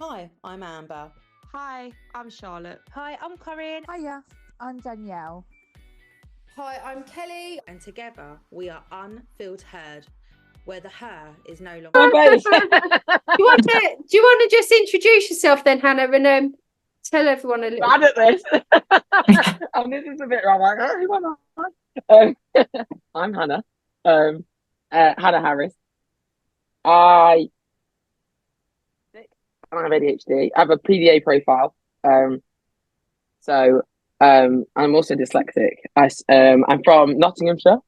Hi, I'm Amber. Hi, I'm Charlotte. Hi, I'm Corinne. Hiya, I'm Danielle. Hi, I'm Kelly. And together we are UnfiltHERed, where the her is no longer. Do you want to just introduce yourself then, Hannah, and tell everyone a little. Bad at this. And this is a bit wrong. Like, oh, who am I? I'm Hannah. Hannah Harris. I have ADHD. I have a PDAer profile. I'm also dyslexic. I'm from Nottinghamshire.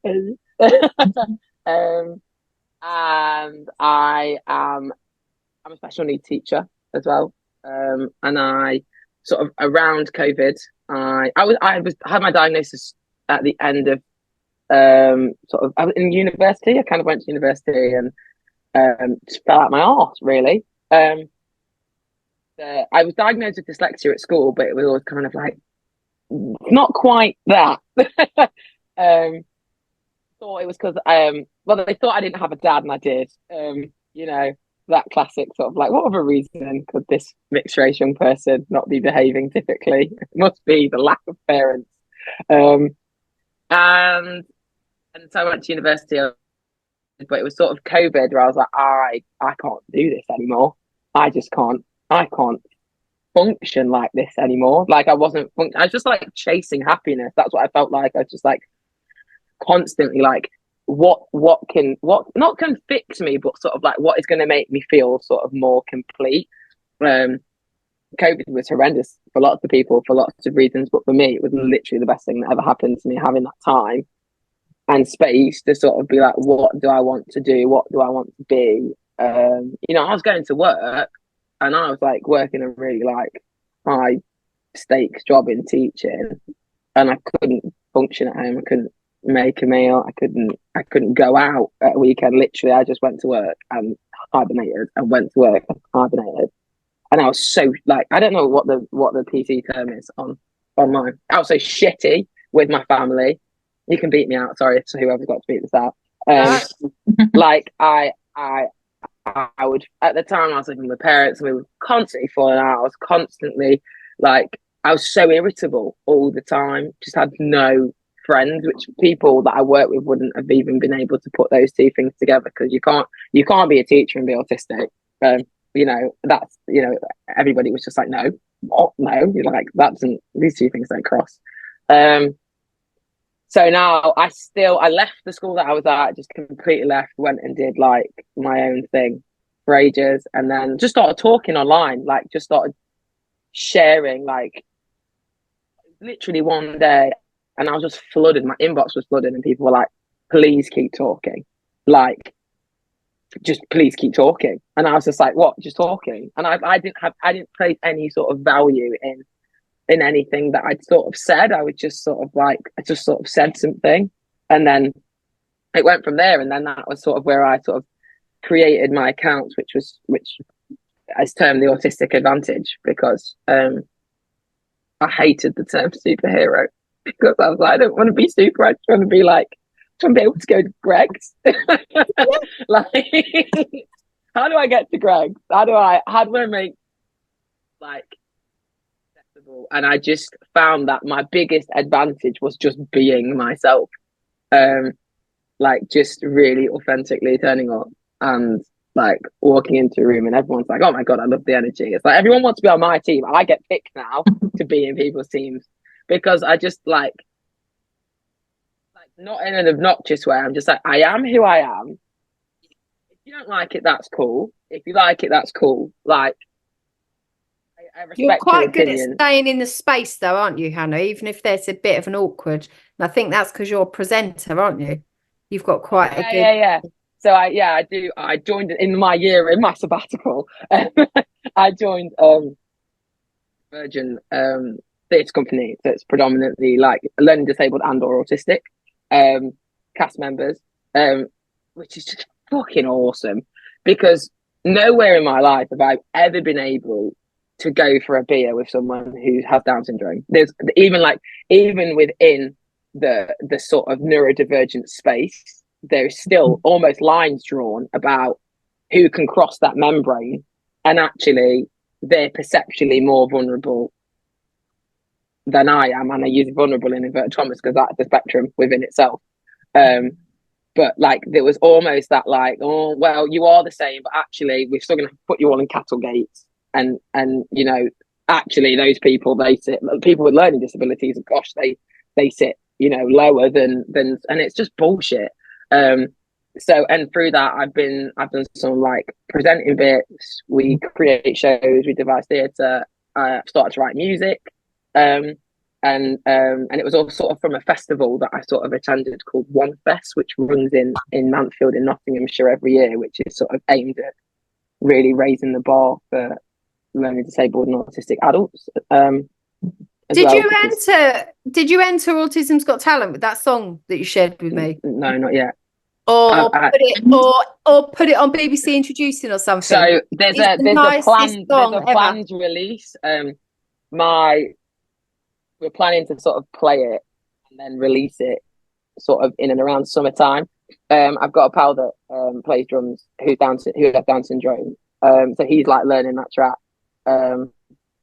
And I'm a special needs teacher as well. And I sort of around COVID, I had my diagnosis at the end of I was in university. I kind of went to university and just fell out my arse really. I was diagnosed with dyslexia at school, but it was always kind of like not quite that. Thought it was because they thought I didn't have a dad and I did. That classic sort of like, what other reason could this mixed race young person not be behaving typically? It must be the lack of parents. And so I went to university, but it was sort of COVID where I was like, I can't do this anymore. I can't function like this anymore. Like I was just like chasing happiness. That's what I felt like. I was just like constantly like, what not can fix me, but sort of like what is going to make me feel sort of more complete. COVID was horrendous for lots of people for lots of reasons, but for me it was literally the best thing that ever happened to me, having that time and space to sort of be like, what do I want to do, what do I want to be. I was going to work and I was like working a really like high stakes job in teaching, and I couldn't function at home. I couldn't make a meal. I couldn't go out at a weekend. Literally, I just went to work and hibernated, and went to work and hibernated. And I was so like, I don't know what the PC term is online. I was so shitty with my family. You can beat me out. Sorry to whoever's got to beat this out. Like I would, at the time I was living with my parents and we were constantly falling out. I was constantly like, I was so irritable all the time. Just had no friends, which people that I work with wouldn't have even been able to put those two things together, because you can't be a teacher and be autistic. Everybody was just like, no, what? No, you're like, these two things don't cross. So now I left the school that I was at, just completely left, went and did like my own thing for ages, and then just started talking online, like just started sharing, like literally one day, and I was just flooded. My inbox was flooded, and people were like, please keep talking. Like, just please keep talking. And I was just like, what? Just talking? And I didn't place any sort of value in anything that I'd sort of said. I just sort of said something, and then it went from there. And then that was sort of where I sort of created my account, which is termed the Autistic Advantage, because I hated the term superhero, because I was like, I don't want to be super. I just want to be like, I want to be able to go to Greg's. Like, how do I get to Greg's? How do I make like acceptable? And I just found that my biggest advantage was just being myself, like just really authentically turning up and like walking into a room and everyone's like, oh my god, I love the energy. It's like everyone wants to be on my team. I get picked now to be in people's teams, because I just like not in an obnoxious way. I'm just like, I am who I am. If you don't like it, that's cool. If you like it, that's cool. Like, I respect You're quite good opinion. at staying in the space though, aren't you, Hannah? Even if there's a bit of an awkward. And I think that's because you're a presenter, aren't you? You've got quite a good... Yeah. So I do. I joined in my year in my sabbatical. I joined Virgin theatre company that's predominantly like learning disabled and or autistic cast members, which is just fucking awesome, because nowhere in my life have I ever been able to go for a beer with someone who has Down syndrome. There's even within the sort of neurodivergent space, there's still almost lines drawn about who can cross that membrane and actually they're perceptually more vulnerable than I am, and I use vulnerable in inverted commas because that's the spectrum within itself. But like there was almost that like, oh well, you are the same, but actually we're still going to put you all in cattle gates, and you know, actually those people, they sit, people with learning disabilities, gosh, they sit, you know, lower than, and it's just bullshit. So, and through that, I've done some like presenting bits. We create shows. We devise theatre. I started to write music, and it was all sort of from a festival that I sort of attended called One Fest, which runs in Mansfield in Nottinghamshire every year, which is sort of aimed at really raising the bar for learning disabled and autistic adults. Did you enter Autism's Got Talent with that song that you shared with me? No, not yet. Or put it on BBC Introducing or something. So there's a planned release. We're planning to sort of play it and then release it sort of in and around summertime. I've got a pal that plays drums who has Down syndrome. So he's like learning that track.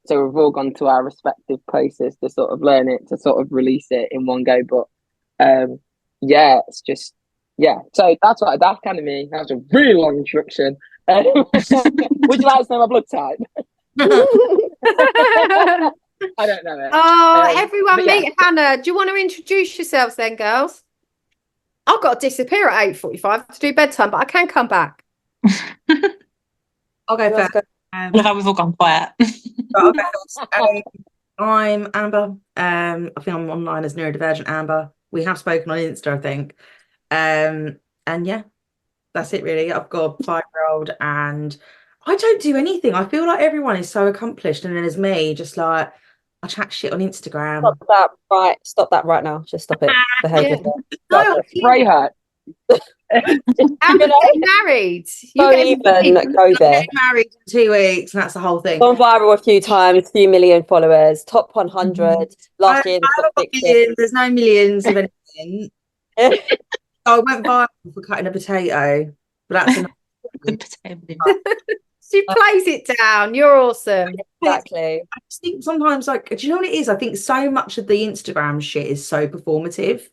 So we've all gone to our respective places to sort of learn it, to sort of release it in one go. But yeah, it's just, yeah. So that's kind of me. That was a really long introduction. Would you like to know my blood type? I don't know it. Oh, everyone meet yeah. Hannah. Do you want to introduce yourselves then, girls? I've got to disappear at 8:45 to do bedtime, but I can come back. I'll go first. Look how we've all gone quiet. I'll go first. I'm Amber. I think I'm online as neurodivergent Amber. We have spoken on Insta, I think. And yeah, that's it really. I've got a 5-year-old and I don't do anything. I feel like everyone is so accomplished, and then there's me, just like I chat shit on Instagram. Stop that right now. Just stop it. Behaviour. No, Spray her. I'm getting married. Don't even go there. getting married in 2 weeks, and that's the whole thing. Gone viral a few times, few million followers, top 100 last year. I haven't got millions, there's no millions of anything. I went viral for cutting a potato, but that's enough. Good potato. She plays it down. You're awesome. Exactly. I just think sometimes, like, do you know what it is? I think so much of the Instagram shit is so performative,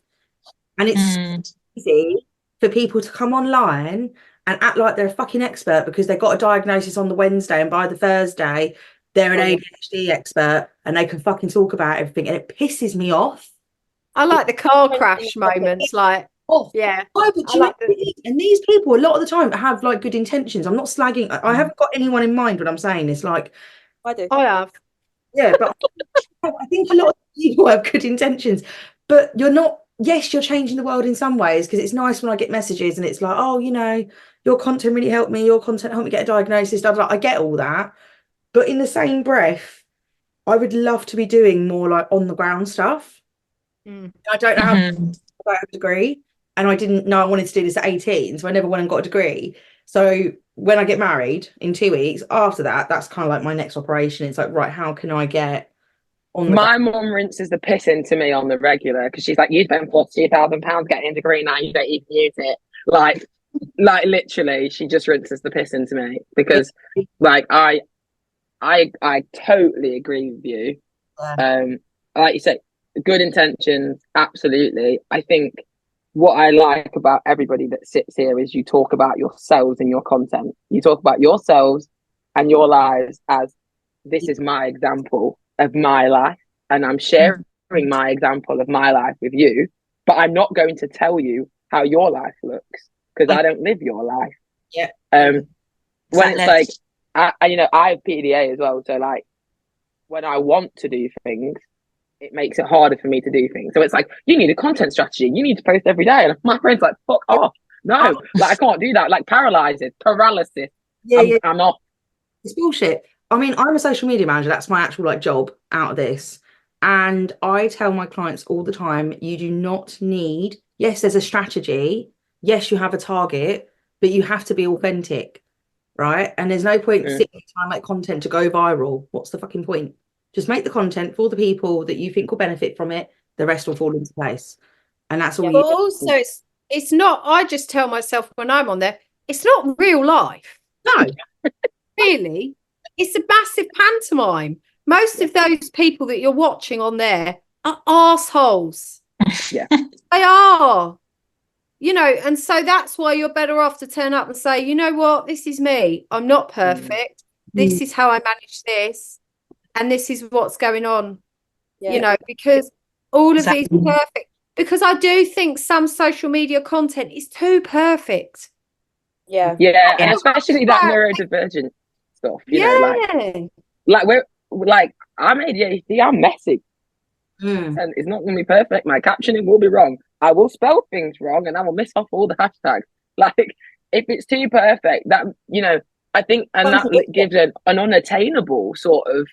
and it's easy for people to come online and act like they're a fucking expert because they got a diagnosis on the Wednesday, and by the Thursday they're an ADHD expert and they can fucking talk about everything, and it pisses me off. I like the car crash moments, like, yeah. Oh, but and these people a lot of the time have like good intentions. I'm not slagging. I haven't got anyone in mind. What I'm saying is like, I do. I have. Yeah, but I think a lot of people have good intentions, but you're not. Yes, you're changing the world in some ways, because it's nice when I get messages and it's like, oh, you know, your content really helped me. Your content helped me get a diagnosis. I get all that, but in the same breath, I would love to be doing more like on the ground stuff. I don't know how to get a degree. And I didn't know I wanted to do this at 18, so I never went and got a degree. So when I get married in 2 weeks, after that, that's kind of like my next operation. It's like, right, how can I get on the My mum rinses the piss into me on the regular because she's like, you spent £42,000 getting a degrry, now you don't even use it. Like literally, she just rinses the piss into me because, like, I totally agree with you. Yeah. Like you say, good intentions, absolutely. I think what I like about everybody that sits here is you talk about yourselves and your content. You talk about yourselves and your lives as, this is my example of my life, and I'm sharing my example of my life with you, but I'm not going to tell you how your life looks because I don't live your life. Yeah. When it's like, I have PDAer as well, so like when I want to do things, it makes it harder for me to do things. So it's like, you need a content strategy. You need to post every day. And my friend's like, fuck off. No, like I can't do that. Like paralysis. I'm off. It's bullshit. I mean, I'm a social media manager. That's my actual like job out of this. And I tell my clients all the time, you do not need, yes, there's a strategy. Yes, you have a target, but you have to be authentic, right? And there's no point sitting trying to make content to go viral. What's the fucking point? Just make the content for the people that you think will benefit from it. The rest will fall into place. And that's all you do. Also, it's not, I just tell myself when I'm on there, it's not real life. No. Really. it's a massive pantomime. Most of those people that you're watching on there are arseholes. Yeah. They are. You know, and so that's why you're better off to turn up and say, you know what, this is me. I'm not perfect. This is how I manage this. And this is what's going on. Yeah. You know, because all of Exactly. these perfect, because I do think some social media content is too perfect. Yeah. Yeah, and Yeah. especially that neurodivergent stuff, you know, like we're like I'm ADHD, I'm messy, and it's not going to be perfect. My captioning will be wrong. I will spell things wrong, and I will miss off all the hashtags. Like if it's too perfect, that you know, I think, and that gives an unattainable sort of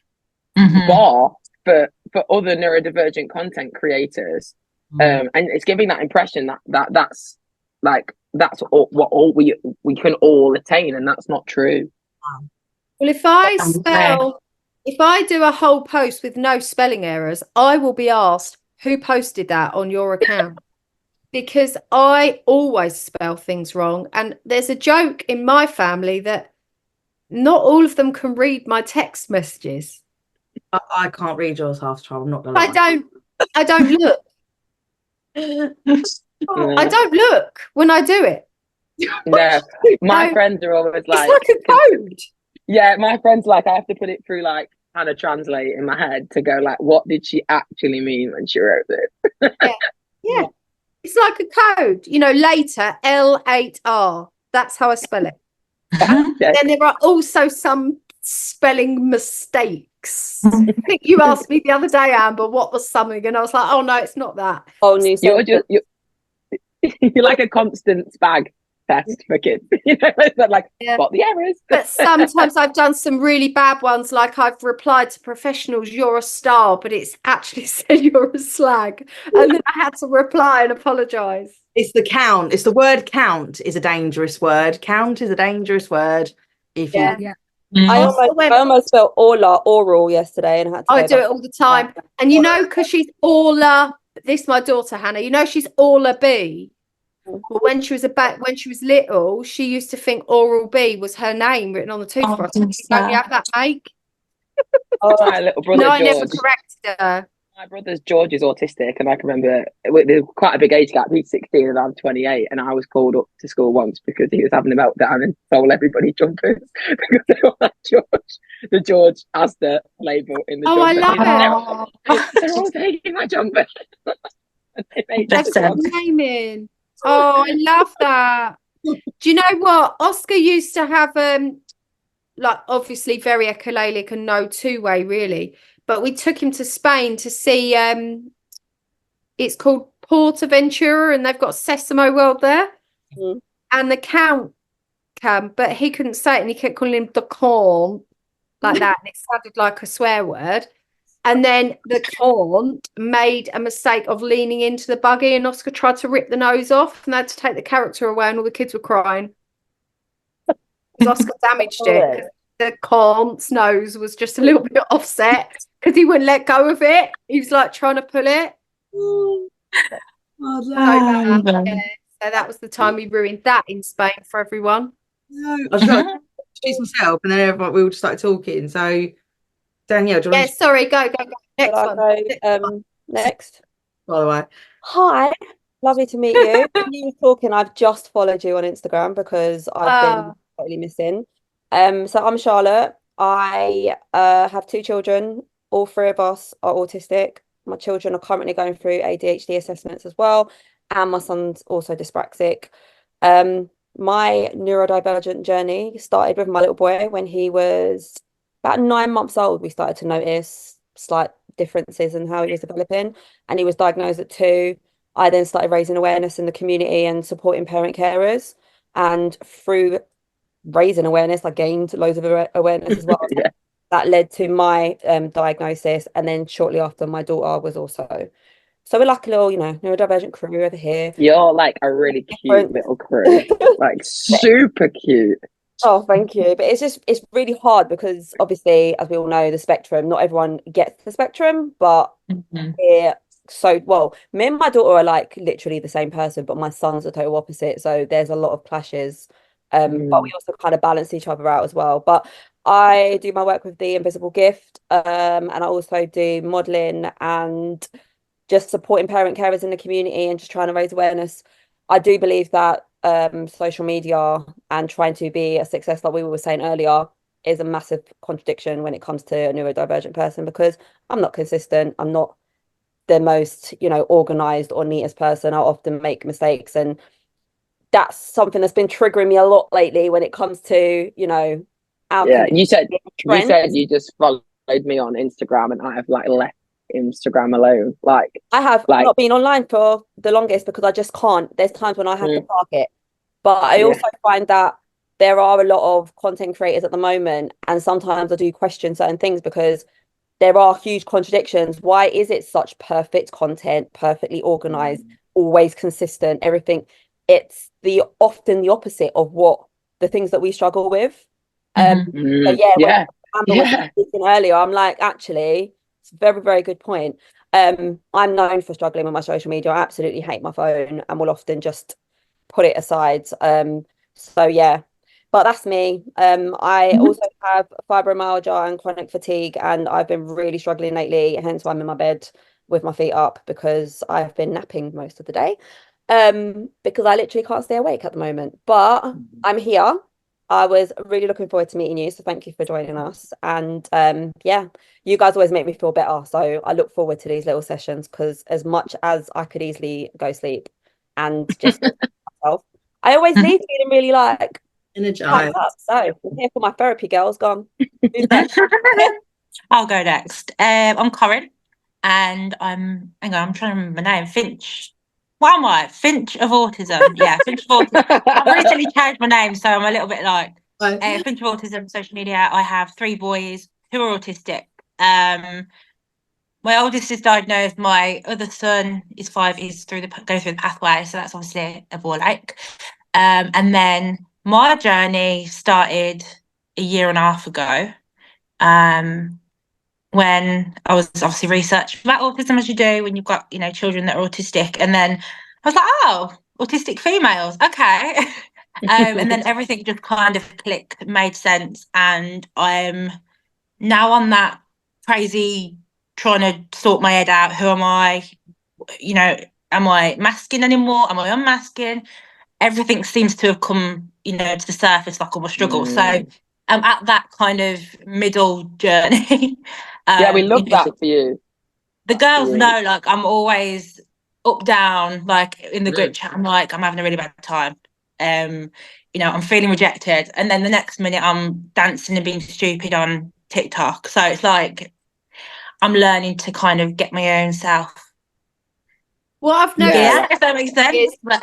bar for other neurodivergent content creators, and it's giving that impression that's like that's all we can all attain, and that's not true. Well, if I do a whole post with no spelling errors, I will be asked who posted that on your account, because I always spell things wrong. And there's a joke in my family that not all of them can read my text messages. I can't read yours half the time. I'm not gonna lie. I don't look. I don't look when I do it. Yeah, my friends are always like, it's like a code. yeah, my friends like I have to put it through like kind of translate in my head to go like, what did she actually mean when she wrote this? Yeah. It's like a code, you know, later L8R. That's how I spell it. Okay. Then there are also some spelling mistakes. I think you asked me the other day, Amber, what was something, and I was like, oh no, it's not that. Whole new You're sentence. you're like a constant spag test for kids. You know, it's not like spot the errors. But sometimes I've done some really bad ones, like I've replied to professionals, you're a star, but it's actually said you're a slag. And then I had to reply and apologise. It's the count. It's the word count is a dangerous word. Count is a dangerous word. If you I almost felt oral yesterday and had to I go do back. it all the time. And you know, because she's this my daughter Hannah, you know, she's a B. Well, when she was little, she used to think Oral B was her name written on the toothbrush. Don't you have that, Mike? My little brother No, I George. never corrected her. My brother's George is autistic, and I can remember there's quite a big age gap. He's 16 and I'm 28, and I was called up to school once because he was having a meltdown and stole everybody jumpers because they all had the George Asda label in the jumper. I love it. They're all taking my jumper. And they made That's naming. Oh, I love that. Do you know what? Oscar used to have like obviously very echolalic and no two-way really, but we took him to Spain to see it's called Portaventura, and they've got Sesamo World there. And the count came, but he couldn't say it, and he kept calling him the corn like that, and it sounded like a swear word. And then the corn made a mistake of leaning into the buggy, and Oscar tried to rip the nose off, and they had to take the character away, and all the kids were crying because Oscar damaged it. The corn's nose was just a little bit offset because he wouldn't let go of it. He was like trying to pull it. Yeah. So that was the time we ruined that in Spain for everyone. I was trying to introduce myself, and then everyone, we all just started talking. So, Danielle, do you want to Sorry, go. Next one. Next. by the way? Hi, lovely to meet you. When you were talking, I've just followed you on Instagram because I've been totally missing. So I'm Charlotte. I have 2 children. All 3 of us are autistic. My children are currently going through ADHD assessments as well, and my son's also dyspraxic. My neurodivergent journey started with my little boy when he was about 9 months old. We started to notice slight differences in how he was developing, and he was diagnosed at 2. I then started raising awareness in the community and supporting parent carers, and through raising awareness, I gained loads of awareness as well. That led to my diagnosis, and then shortly after, my daughter was also. So we're like a little, neurodivergent crew over here. You're like a really cute little crew, like super cute. Oh, thank you. But it's really hard because obviously, as we all know, the spectrum, not everyone gets the spectrum, but me and my daughter are like literally the same person, but my son's the total opposite. So there's a lot of clashes. But we also kind of balance each other out as well. But I do my work with the Invisible Gift, and I also do modelling and just supporting parent carers in the community and just trying to raise awareness. I do believe that social media and trying to be a success, like we were saying earlier, is a massive contradiction when it comes to a neurodivergent person, because I'm not consistent. I'm not the most, organized or neatest person. I often make mistakes, and that's something that's been triggering me a lot lately when it comes to, our Yeah, you said trends. you just followed me on Instagram, and I have like left Instagram alone. I have not been online for the longest because I just can't. There's times when I have to park it. But I also find that there are a lot of content creators at the moment, and sometimes I do question certain things because there are huge contradictions. Why is it such perfect content, perfectly organized, always consistent, everything? It's often the opposite of what the things that we struggle with. So when Amber was speaking earlier, I'm like, actually, it's a very, very good point. I'm known for struggling with my social media. I absolutely hate my phone and will often just put it aside. So yeah, but that's me. I also have fibromyalgia and chronic fatigue, and I've been really struggling lately, hence why I'm in my bed with my feet up, because I've been napping most of the day. Because I literally can't stay awake at the moment. But I'm here. I was really looking forward to meeting you, so thank you for joining us. And yeah, you guys always make me feel better. So I look forward to these little sessions, because as much as I could easily go sleep and just myself, I always leave feeling really like energized. So I'm here for my therapy, girls. Gone. I'll go next. I'm Corinne, and I'm trying to remember my name. Finch. What am I? Finch of Autism. Yeah, Finch of Autism. I've recently changed my name, so I'm a little bit like Finch of Autism. Social media. I have 3 boys who are autistic. My oldest is diagnosed. My other son is 5. He's going through the pathway, so that's obviously a ball ache. And then my journey started a year and a half ago. When I was obviously researching about autism, as you do when you've got, children that are autistic. And then I was like, oh, autistic females, okay. And then everything just kind of clicked, made sense. And I'm now on that crazy trying to sort my head out. Who am I? Am I masking anymore? Am I unmasking? Everything seems to have come, to the surface, like all my struggle. So I'm at that kind of middle journey. Yeah, we love that for you. The girls know, like, I'm always up, down, like in the group chat. I'm like, I'm having a really bad time. I'm feeling rejected. And then the next minute I'm dancing and being stupid on TikTok. So it's like I'm learning to kind of get my own self. What I've noticed, yeah, if that makes sense. But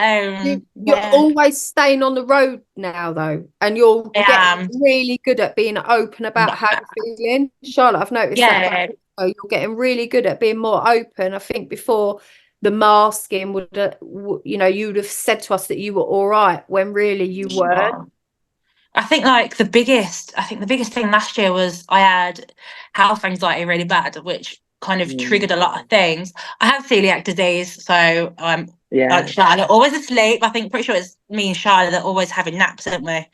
you're always staying on the road now, though, and you're getting really good at being open about how you're feeling. Charlotte, I've noticed that you're getting really good at being more open. I think before the masking would, you'd have said to us that you were all right when really you weren't. I think the biggest thing last year was I had health anxiety really bad, which kind of triggered a lot of things. I have celiac disease, so I'm like Charlotte, always asleep. I think pretty sure it's me and Charlotte that always having naps, aren't we?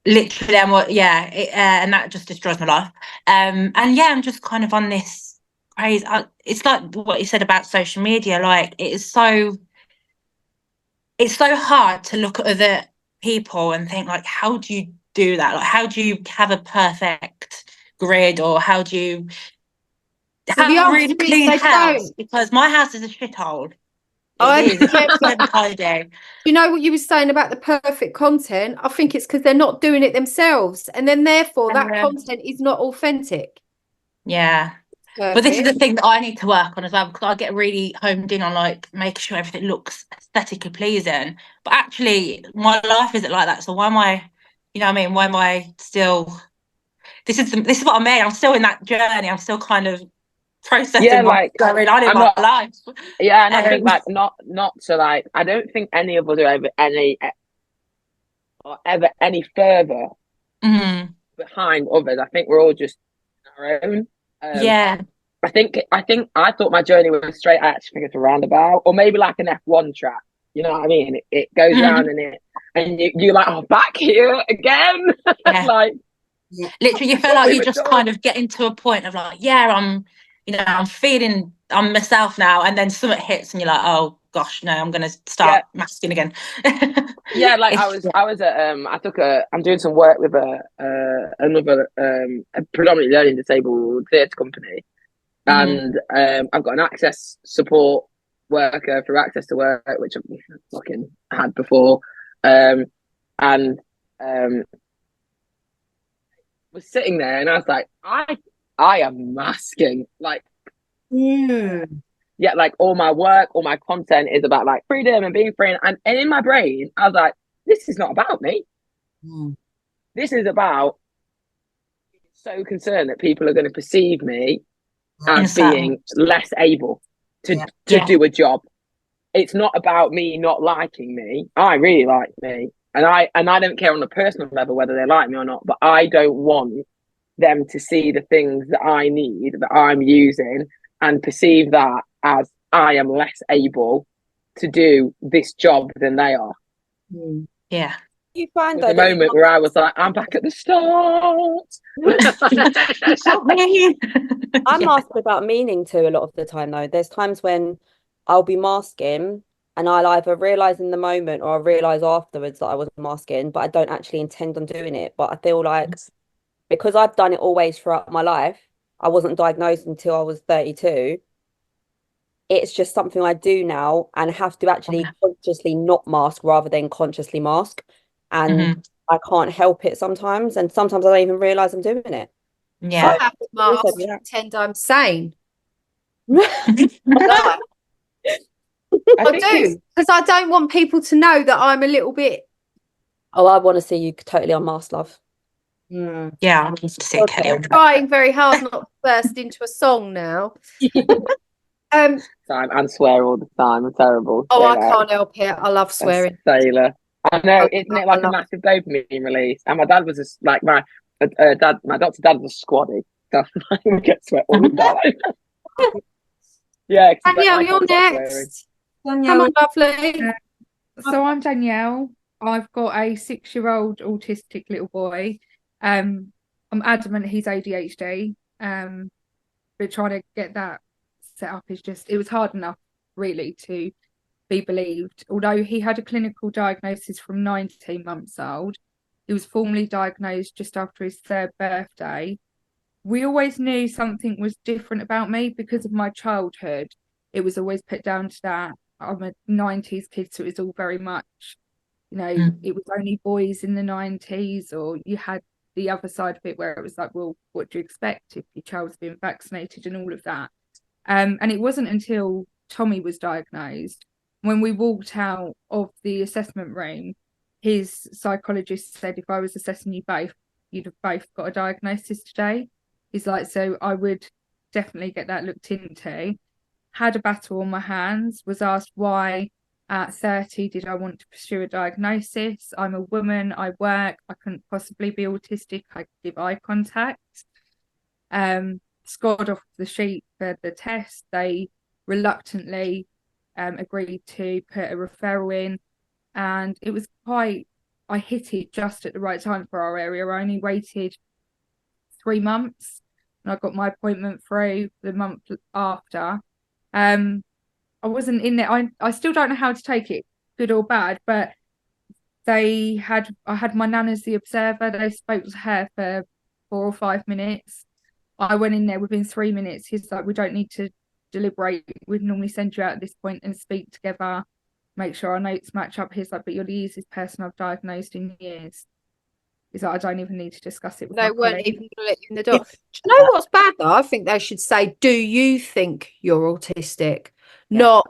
Literally, and that just destroys my life. And yeah, I'm just kind of on this crazy. It's like what you said about social media. Like it's so hard to look at other people and think like, how do you do that? Like, how do you have a perfect grid, or how do you have a really clean house? Because my house is a shithole. You know what you were saying about the perfect content? I think it's because they're not doing it themselves, and then therefore that content is not authentic. Yeah. But this is the thing that I need to work on as well, because I get really homed in on like making sure everything looks aesthetically pleasing. But actually, my life isn't like that. So why am I, why am I still? This is what I mean. I'm still in that journey. I'm still kind of processing what's going on in my life. Yeah, and I think not to like. I don't think any of us are ever any further behind others. I think we're all just our own. I think I thought my journey was straight. I actually think it's a roundabout, or maybe like an F1 track. You know what I mean? It goes round and and you're like, oh, back here again. Yeah. Like, literally, you feel like you just kind of getting to a point of like, yeah, I'm feeling I'm myself now, and then something hits, and you're like, oh gosh, no, I'm gonna start masking again. Yeah, like I was at I'm doing some work with another a predominantly learning disabled theatre company, and I've got an access support worker through Access to Work, which I've fucking had before, and was sitting there, and I was like, I am masking, like, yeah, like all my work, all my content is about like freedom and being free, and in my brain, I was like, this is not about me. This is about so concerned that people are going to perceive me as being less able to do a job. It's not about me not liking me. I really like me, and I don't care on a personal level whether they like me or not. But I don't want them to see the things that I need, that I'm using, and perceive that as I am less able to do this job than they are. Yeah. You find the moment where I was like, I'm back at the start. I'm masking about meaning to a lot of the time though. There's times when I'll be masking and I'll either realise in the moment or I'll realise afterwards that I was masking, but I don't actually intend on doing it. But I feel like because I've done it always throughout my life, I wasn't diagnosed until I was 32. It's just something I do now and have to actually consciously not mask rather than consciously mask. And I can't help it sometimes. And sometimes I don't even realise I'm doing it. Yeah. I have to mask and pretend I'm sane. I do, because I don't want people to know that I'm a little bit. Oh, I want to see you totally unmasked, love. Yeah, I want to see Kelly. I'm trying very hard not to burst into a song now. I swear all the time. I'm terrible. Oh, I can't help it. I love swearing. Sailor. I know, isn't it like a massive dopamine release? And my dad was just like my doctor dad was a squaddy. That's why we get sweat all the time. Yeah, Danielle, you're next. Danielle. Come on, lovely. So I'm Danielle. I've got a 6-year-old autistic little boy. I'm adamant he's ADHD. But trying to get that set up it was hard enough really to be believed. Although he had a clinical diagnosis from 19 months old, he was formally diagnosed just after his 3rd birthday. We always knew something was different about me because of my childhood. It was always put down to that. I'm a 90s kid, so it was all very much, it was only boys in the 90s, or you had the other side of it where it was like, well, what do you expect if your child's been vaccinated and all of that? And it wasn't until Tommy was diagnosed, when we walked out of the assessment room, his psychologist said, if I was assessing you both, you'd have both got a diagnosis today. He's like, so I would definitely get that looked into. Had a battle on my hands, was asked why at 30 did I want to pursue a diagnosis. I'm a woman, I work, I couldn't possibly be autistic, I could give eye contact. Scored off the sheet for the test. They reluctantly agreed to put a referral in, and it was I hit it just at the right time for our area. I only waited 3 months and I got my appointment through the month after. I wasn't in there. I still don't know how to take it, good or bad, but I had my nan as the observer. They spoke to her for 4 or 5 minutes. I went in there within 3 minutes. He's like, we don't need to deliberate. We'd normally send you out at this point and speak together, make sure our notes match up. He's like, but you're the easiest person I've diagnosed in years. He's like, I don't even need to discuss it with They my weren't colleague. even going to let you in the door. Do you know what's bad though? I think they should say, do you think you're autistic? Not,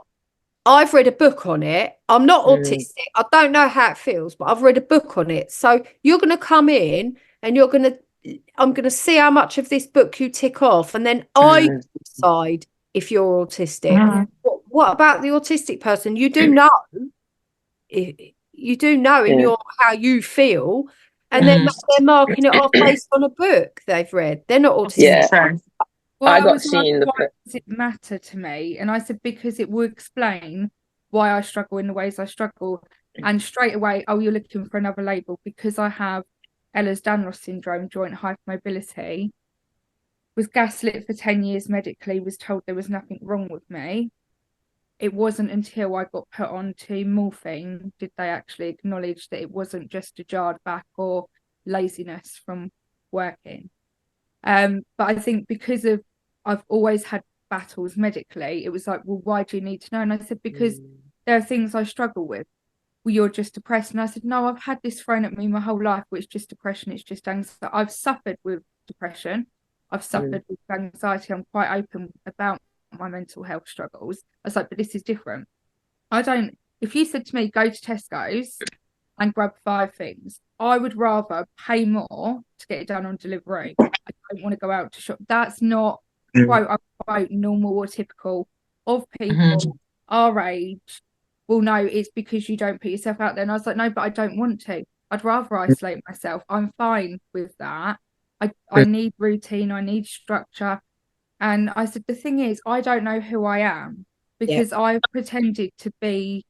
I've read a book on it. I'm not autistic. I don't know how it feels, but I've read a book on it. So you're going to come in and I'm going to see how much of this book you tick off, and then I decide if you're autistic. What about the autistic person? You do know, in your how you feel, and then they're marking it off based on a book they've read. They're not autistic. Yeah. Well, I got seen why does it matter to me? And I said, because it will explain why I struggle in the ways I struggle. And straight away, oh, you're looking for another label. Because I have Ehlers-Danlos syndrome, joint hypermobility, was gaslit for 10 years medically, was told there was nothing wrong with me. It wasn't until I got put onto morphine did they actually acknowledge that it wasn't just a jarred back or laziness from working. But I think because of I've always had battles medically, it was like, well, why do you need to know? And I said, because there are things I struggle with. Well, you're just depressed. And I said, no, I've had this thrown at me my whole life, which is just depression, it's just anxiety. I've suffered with depression. I've suffered with anxiety. I'm quite open about my mental health struggles. I was like, but this is different. If you said to me, go to Tesco's and grab 5 things, I would rather pay more to get it done on delivery. I don't want to go out to shop. That's not quote unquote normal or typical of people our age. Well, no, it's because you don't put yourself out there. And I was like, no, but I don't want to. I'd rather isolate myself. I'm fine with that. I need routine. I need structure. And I said, the thing is, I don't know who I am because I've pretended to be.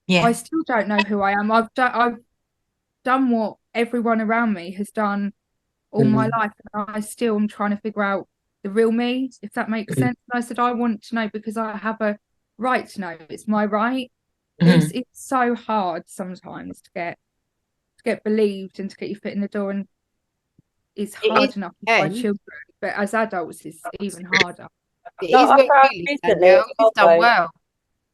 I still don't know who I am. I've done what everyone around me has done all my life, and I still am trying to figure out the real me, if that makes sense. And I said, I want to know because I have a right to know. It's my right. It's so hard sometimes to get believed and to get your foot in the door, and it's hard enough by children, but as adults it's even harder. It is really, Danielle. You've done well.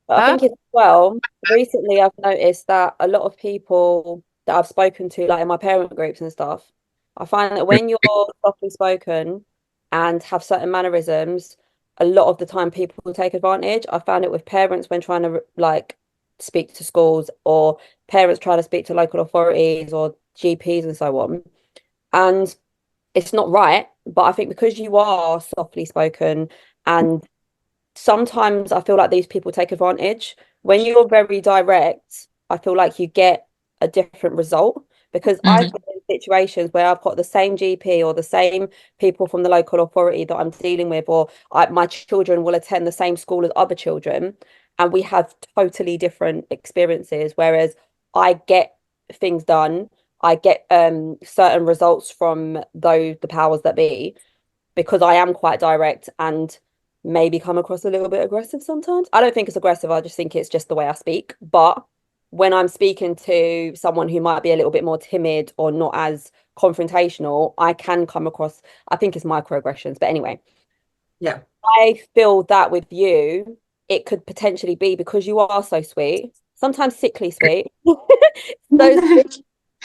But I think as well, recently I've noticed that a lot of people that I've spoken to, like in my parent groups and stuff, I find that when you're softly spoken and have certain mannerisms, a lot of the time people take advantage. I found it with parents when trying to like speak to schools, or parents trying to speak to local authorities or GPs and so on. And it's not right, but I think because you are softly spoken, and sometimes I feel like these people take advantage. When you're very direct, I feel like you get a different result, because I've been in situations where I've got the same GP or the same people from the local authority that I'm dealing with, or my children will attend the same school as other children, and we have totally different experiences. Whereas I get things done, I get certain results from the powers that be, because I am quite direct and maybe come across a little bit aggressive sometimes. I don't think it's aggressive. I just think it's just the way I speak. But when I'm speaking to someone who might be a little bit more timid or not as confrontational, I can come across, I think it's microaggressions. But anyway, I feel that with you, it could potentially be because you are so sweet, sometimes sickly sweet.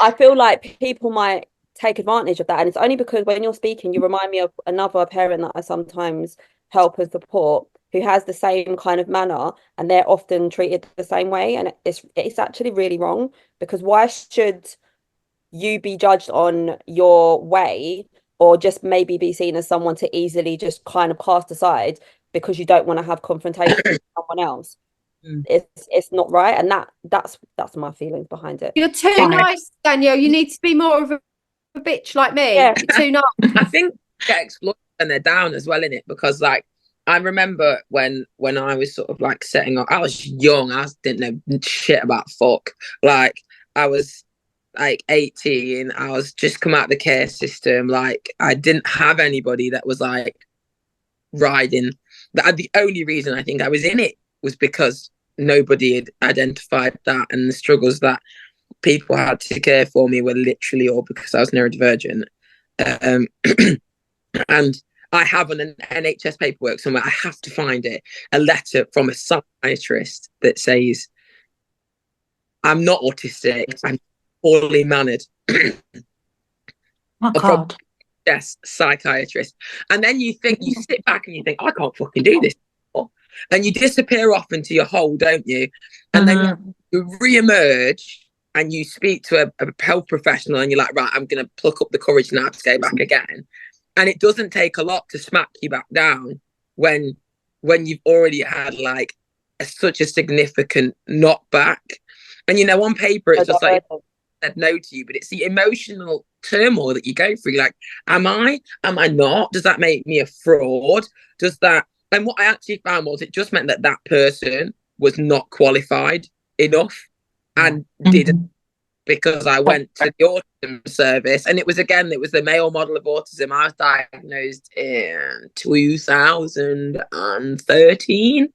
I feel like people might take advantage of that. And it's only because when you're speaking, you remind me of another parent that I sometimes help and support, who has the same kind of manner, and they're often treated the same way. And it's actually really wrong, because why should you be judged on your way, or just maybe be seen as someone to easily just kind of cast aside because you don't want to have confrontation with someone else? It's not right, and that's my feelings behind it. You're too nice, Danielle. You need to be more of a bitch like me. You're too nice. I think get exploited when they're down as well, innit? Because like I remember when I was sort of like setting up, I was young, I didn't know shit about fuck. Like I was like 18, I was just come out of the care system. Like I didn't have anybody that was like riding. The only reason I think I was in it was because nobody had identified that, and the struggles that people had to care for me were literally all because I was neurodivergent. And I have an NHS paperwork somewhere, I have to find it, a letter from a psychiatrist that says I'm not autistic, I'm poorly mannered. Oh God. Yes, psychiatrist. And then you sit back and you think, I can't fucking do this anymore. And you disappear off into your hole, don't you? And then you re-emerge and you speak to a health professional, and you're like, right, I'm going to pluck up the courage now to go back again. And it doesn't take a lot to smack you back down when you've already had like such a significant knockback. And you know, on paper it's just like said no to you, but it's the emotional turmoil that you go through. Like, am I not? Does that make me a fraud? Does that? And what I actually found was it just meant that person was not qualified enough and didn't, because I went to the autism service, and it was the male model of autism. I was diagnosed in 2013.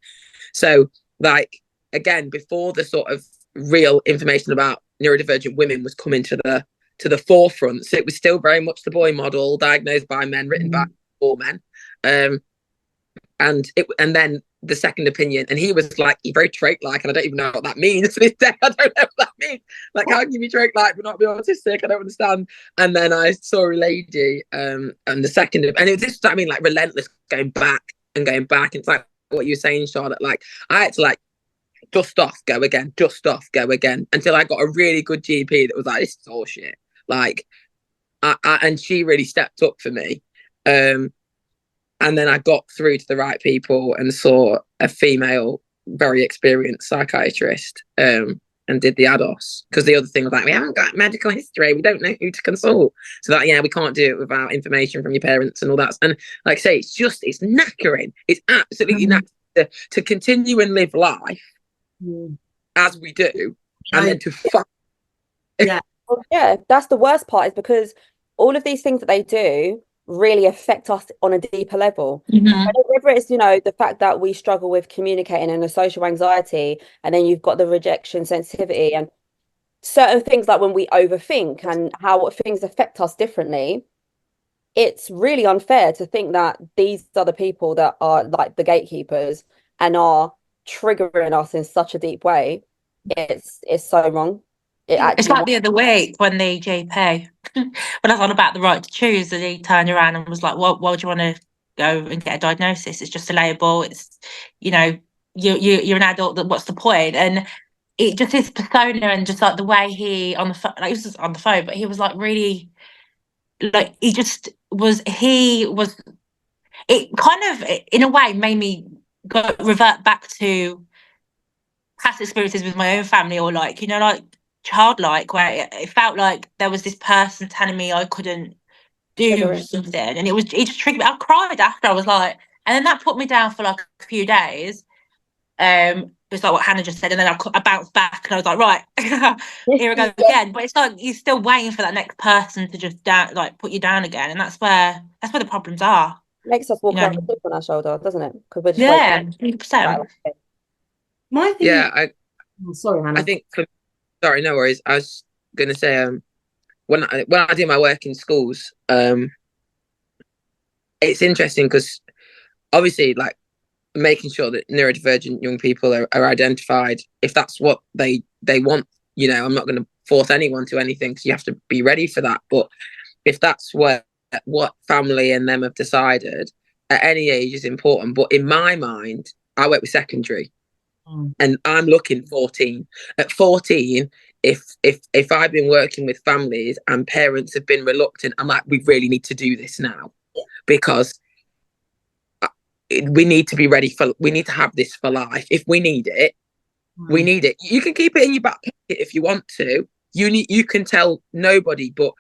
So, like, again, before the sort of real information about neurodivergent women was coming to the forefront, so it was still very much the boy model, diagnosed by men, written by all men. And then the second opinion, and he was like, you're very trait-like, and I don't even know what that means to this day. I don't know what that means. Like, how can you be trait-like but not be autistic? I don't understand. And then I saw a lady, and the second, and it was just, I mean, like, relentless, going back. And it's like what you were saying, Charlotte. Like, I had to, like, dust off, go again, until I got a really good GP that was like, this is all shit. Like, and she really stepped up for me. And then I got through to the right people and saw a female, very experienced psychiatrist, and did the ADOS. Because the other thing was like, we haven't got medical history, we don't know who to consult. So that, we can't do it without information from your parents and all that. And like I say, it's knackering. It's absolutely knackering to continue and live life as we do, and then to fuck. Yeah. Well, yeah, that's the worst part, is because all of these things that they do really affect us on a deeper level. Whether it's, the fact that we struggle with communicating and the social anxiety, and then you've got the rejection sensitivity and certain things, like when we overthink and how things affect us differently, it's really unfair to think that these are the people that are like the gatekeepers and are triggering us in such a deep way. It's so wrong. It's like the other week when the GP, when I was on about the right to choose, and he turned around and was like, well, why do you want to go and get a diagnosis? It's just a label. It's, you're an adult, what's the point? And it just, his persona, and just like the way he on the phone, like, he was just on the phone, but he was like really, like, it kind of, in a way, made me revert back to past experiences with my own family, or like, like, childlike, where it felt like there was this person telling me I couldn't do something, and it just triggered me. I cried after. I was like, and then that put me down for like a few days. It's like what Hannah just said, and then I bounced back, and I was like, right, here I go again. But it's like you're still waiting for that next person to just put you down again, and that's where the problems are. Makes us walk around with a chip on our shoulder, doesn't it? Because we're just 100%. My thing. Yeah, sorry, Hannah. I think. Sorry, no worries. I was going to say, when I do my work in schools, it's interesting because obviously, like, making sure that neurodivergent young people are identified, if that's what they want. I'm not going to force anyone to anything, because you have to be ready for that. But if that's what family and them have decided, at any age is important. But in my mind, I work with secondary. And I'm looking 14. At 14, if I've been working with families and parents have been reluctant, I'm like, we really need to do this now, because we need to be ready we need to have this for life. If we need it, we need it. You can keep it in your back pocket if you want to. You can tell nobody, but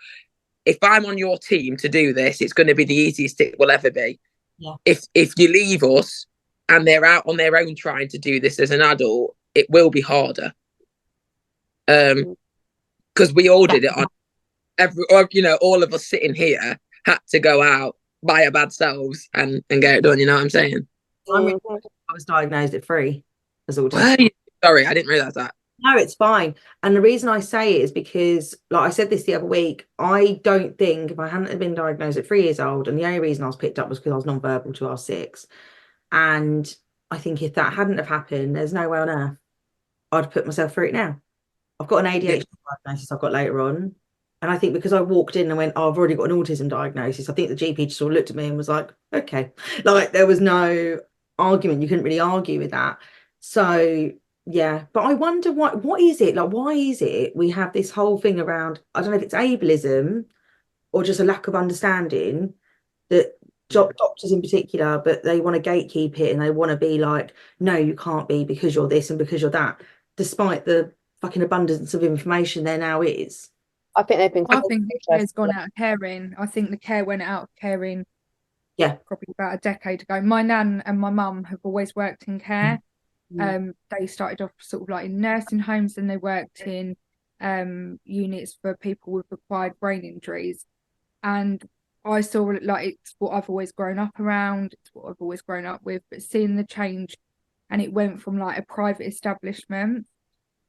if I'm on your team to do this, it's going to be the easiest it will ever be. Yeah. If you leave us, and they're out on their own trying to do this as an adult, it will be harder. Because we all did it on all of us sitting here had to go out by our bad selves and get it done. You know what I'm saying? I was diagnosed at 3 as autistic. Sorry, I didn't realise that. No, it's fine. And the reason I say it is because, like I said this the other week, I don't think if I hadn't been diagnosed at 3 years old, and the only reason I was picked up was because I was non-verbal till I was 6. And I think if that hadn't have happened, there's no way on earth I'd put myself through it now. I've got an ADHD diagnosis I got later on. And I think because I walked in and went, oh, I've already got an autism diagnosis, I think the GP just sort of looked at me and was like, okay. Like, there was no argument. You couldn't really argue with that. So, yeah. But I wonder what is it? Like, why is it we have this whole thing around, I don't know if it's ableism or just a lack of understanding, that doctors in particular, but they want to gatekeep it, and they want to be like, no, you can't be, because you're this and because you're that, despite the fucking abundance of information there now is. I think the care's gone out of caring. I think the care went out of caring probably about a decade ago. My nan and my mum have always worked in care, They started off sort of like in nursing homes, and they worked in units for people with acquired brain injuries. And I saw it like it's what I've always grown up around, it's what I've always grown up with, but seeing the change, and it went from like a private establishment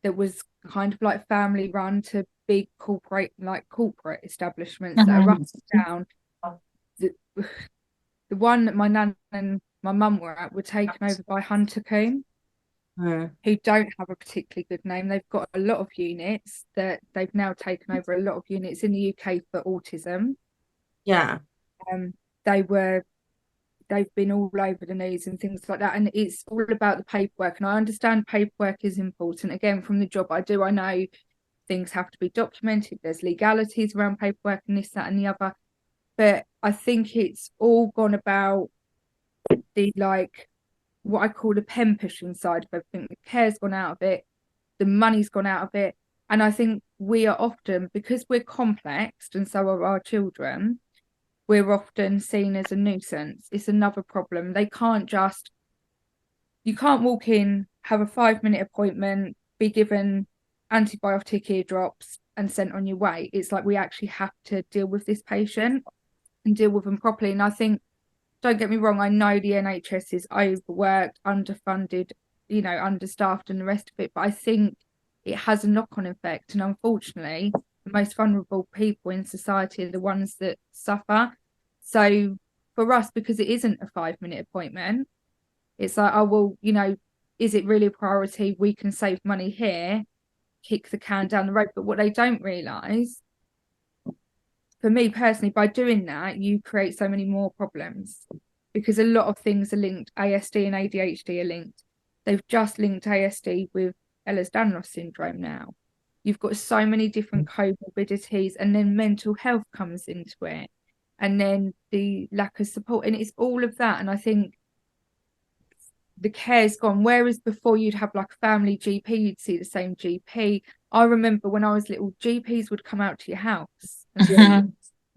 that was kind of like family run to big corporate establishments that are up and down. The one that my nan and my mum were at were taken over by Hunter Coombe, who don't have a particularly good name. They've got a lot of units that they've now taken over a lot of units in the UK for autism. Yeah. They've been all over the news and things like that, and it's all about the paperwork. And I understand paperwork is important. Again, from the job I do, I know things have to be documented. There's legalities around paperwork and this, that, and the other. But I think it's all gone about the like what I call the pen pushing side of everything. The care's gone out of it, the money's gone out of it. And I think we are often, because we're complex and so are our children, we're often seen as a nuisance. It's another problem. You can't walk in, have a 5-minute appointment, be given antibiotic ear drops and sent on your way. It's like we actually have to deal with this patient and deal with them properly. And I think, don't get me wrong, I know the NHS is overworked, underfunded, understaffed and the rest of it, but I think it has a knock-on effect. And unfortunately, the most vulnerable people in society are the ones that suffer. So for us, because it isn't a 5-minute appointment, it's like, oh, well, is it really a priority? We can save money here, kick the can down the road. But what they don't realise, for me personally, by doing that, you create so many more problems, because a lot of things are linked. ASD and ADHD are linked. They've just linked ASD with Ehlers-Danlos syndrome now. You've got so many different comorbidities, and then mental health comes into it, and then the lack of support, and it's all of that. And I think the care's gone. Whereas before you'd have like a family GP, you'd see the same GP. I remember when I was little, GPs would come out to your house. And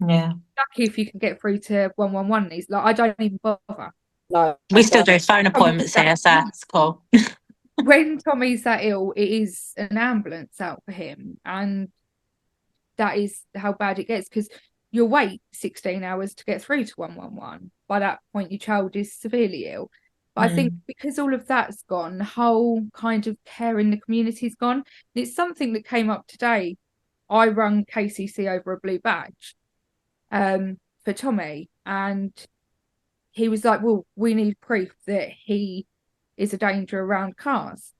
yeah. Lucky if you can get through to 111. These, like, I don't even bother. No, We still do phone appointments here, so it's cool. When Tommy's that ill, it is an ambulance out for him, and that is how bad it gets, because you'll wait 16 hours to get through to 111. By that point, your child is severely ill. But I think because all of that's gone, the whole kind of care in the community's gone. And it's something that came up today. I rung KCC over a blue badge for Tommy, and he was like, well, we need proof that he is a danger around cars.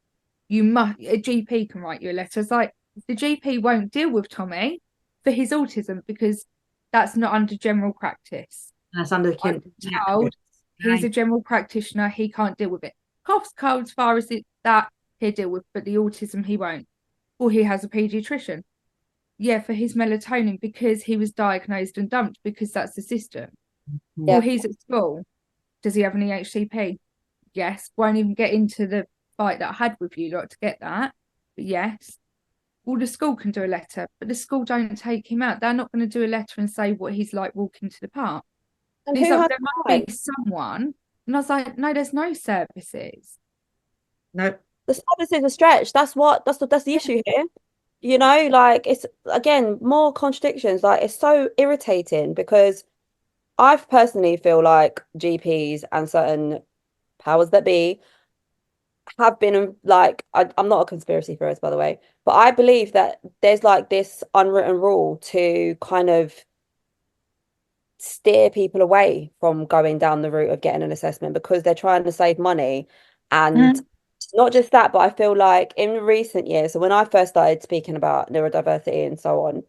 A GP can write you a letter. It's like, the GP won't deal with Tommy for his autism, because that's not under general practice. That's under child. He's a general practitioner. He can't deal with it. Coughs, colds, viruses, that he'll deal with, but the autism he won't. Or he has a paediatrician. Yeah, for his melatonin, because he was diagnosed and dumped, because that's the system. Yeah. Or he's at school. Does he have an EHCP? Yes. Won't even get into the fight that I had with you lot to get that. But yes. Well, the school can do a letter, but the school don't take him out. They're not going to do a letter and say what he's like walking to the park. And he's who like, has there must be someone. And I was like, no, there's no services. No. The services are stretched. That's the issue here. Like, it's, again, more contradictions. Like, it's so irritating, because I personally feel like GPs and certain powers that be have been, like, I'm not a conspiracy theorist, by the way, but I believe that there's like this unwritten rule to kind of steer people away from going down the route of getting an assessment, because they're trying to save money. And not just that, but I feel like in recent years, so when I first started speaking about neurodiversity and so on,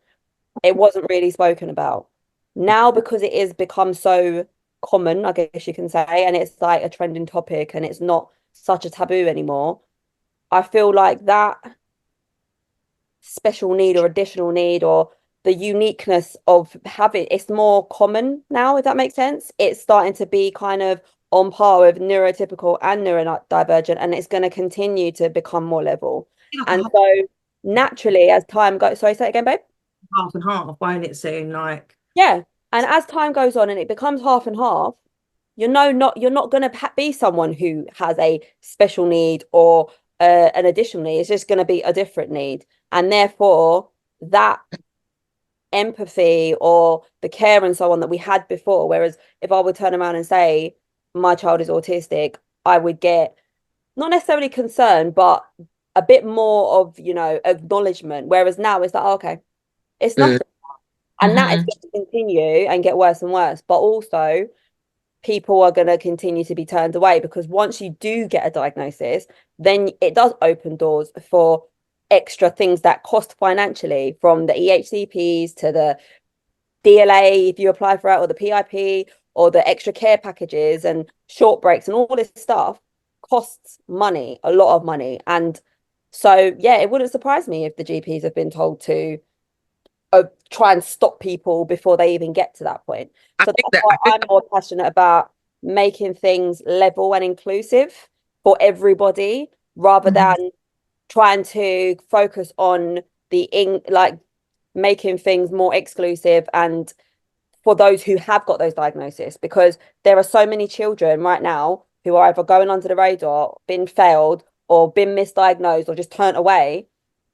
it wasn't really spoken about. Now, because it is become so common, I guess you can say, and it's like a trending topic, and it's not such a taboo anymore, I feel like that special need or additional need, or the uniqueness of having, it's more common now, if that makes sense. It's starting to be kind of on par with neurotypical and neurodivergent, and it's going to continue to become more level. And so naturally, as time goes, sorry, say it again, babe. Half and half, won't it soon? Like, yeah. And as time goes on and it becomes half and half, you're not going to be someone who has a special need or an additional need. It's just going to be a different need, and therefore that empathy or the care and so on that we had before. Whereas if I would turn around and say my child is autistic, I would get not necessarily concerned, but a bit more of, acknowledgement. Whereas now it's like, oh, okay, it's nothing. And that is going to continue and get worse and worse. But also, people are going to continue to be turned away, because once you do get a diagnosis, then it does open doors for extra things that cost financially, from the EHCPs to the DLA if you apply for it, or the PIP, or the extra care packages and short breaks and all this stuff costs money, a lot of money. And so, yeah, it wouldn't surprise me if the GPs have been told to try and stop people before they even get to that point. So that's why I'm more passionate about making things level and inclusive for everybody, rather than trying to focus on making things more exclusive and for those who have got those diagnoses, because there are so many children right now who are either going under the radar, been failed, or been misdiagnosed, or just turned away,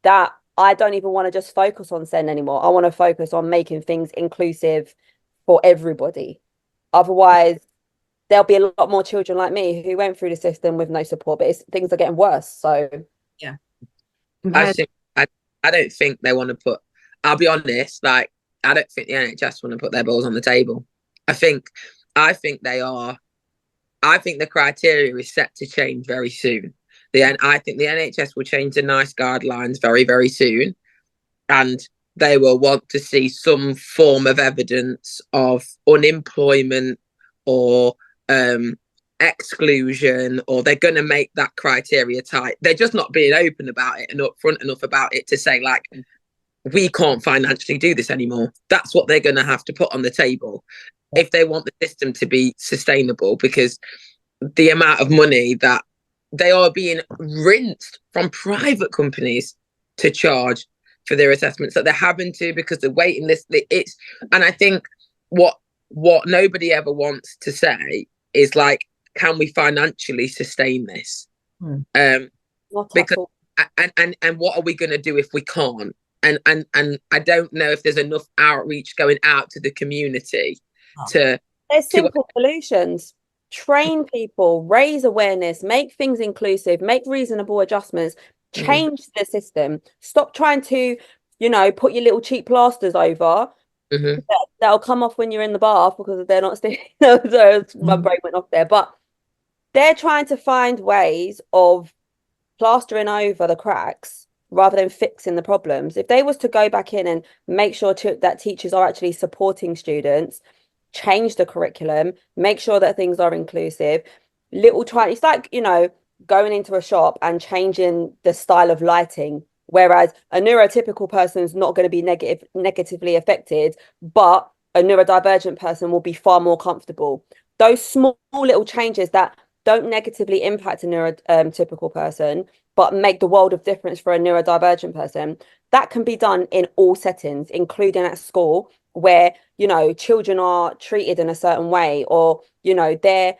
that I don't even want to just focus on SEN anymore. I want to focus on making things inclusive for everybody. Otherwise, there'll be a lot more children like me who went through the system with no support, but things are getting worse. So, yeah. I don't think they want to put, I'll be honest, like, I don't think the NHS want to put their balls on the table. I think they are, I think the criteria is set to change very soon. I think the NHS will change the NICE guidelines very, very soon. And they will want to see some form of evidence of unemployment or exclusion, or they're going to make that criteria tight. They're just not being open about it and upfront enough about it to say, like, we can't financially do this anymore. That's what they're going to have to put on the table if they want the system to be sustainable, because the amount of money that they are being rinsed from private companies to charge for their assessments, that they're having to, because the waiting list, and I think what nobody ever wants to say is, like, can we financially sustain this? Because and what are we going to do if we can't? And I don't know if there's enough outreach going out to the community to. There's simple solutions. Train people, raise awareness, make things inclusive, make reasonable adjustments, change the system. Stop trying to, put your little cheap plasters over. That'll come off when you're in the bath, because they're not sticking. My brain went off there, but they're trying to find ways of plastering over the cracks rather than fixing the problems. If they was to go back in and make sure that teachers are actually supporting students, change the curriculum, make sure that things are inclusive, it's like, going into a shop and changing the style of lighting, whereas a neurotypical person is not going to be negatively affected, but a neurodivergent person will be far more comfortable. Those small little changes that don't negatively impact a neurotypical person, but make the world of difference for a neurodivergent person, that can be done in all settings, including at school, where, children are treated in a certain way, or, they're